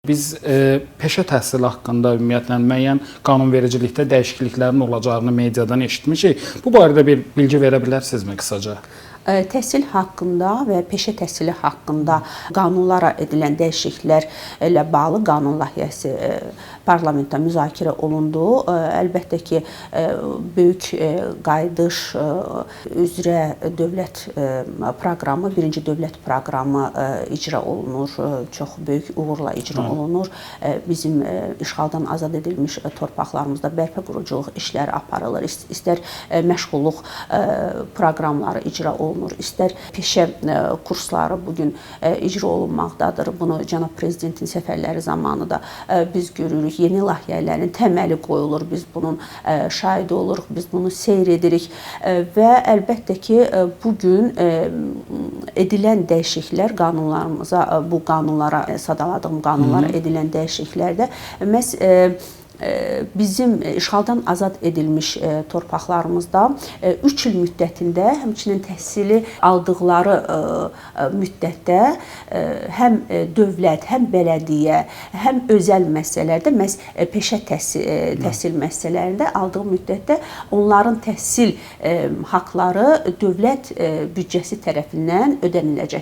Biz peşə təhsili haqqında ümumiyyətlə müəyyən qanunvericilikdə dəyişikliklərin olacağını mediadan eşitmişik. Bu barədə bir bilgi verə bilərsinizmi qısaca? Təhsil haqqında və peşə təhsili haqqında qanunlara edilən dəyişikliklərlə bağlı qanun layihəsi parlamentdə müzakirə olundu. Əlbəttə ki, böyük qayıdış üzrə dövlət proqramı, birinci dövlət proqramı icra olunur, çox böyük uğurla icra olunur. Bizim işğaldan azad edilmiş torpaqlarımızda bərpa quruculuq işləri aparılır, istər məşğulluq proqramları icra olunur, istər peşə kursları bugün icra olunmaqdadır. Bunu cənab prezidentin səfərləri zamanı da biz görürük. Yeni layihələrin təməli qoyulur. Biz bunun şahidi oluruq, biz bunu seyr edirik və əlbəttə ki, bugün edilən dəyişikliklər qanunlarımıza, bu qanunlara, sadaladığım qanunlara edilən dəyişikliklərdə məhz bizim işğaldan azad edilmiş torpaqlarımızda 3 il müddətində, həmçinin təhsili aldıqları müddətdə həm dövlət, həm bələdiyyə, həm özəl müəssisələrdə məhz peşə təhsil müəssisələrində aldığı müddətdə onların təhsil haqqları dövlət büdcəsi tərəfindən ödəniləcək.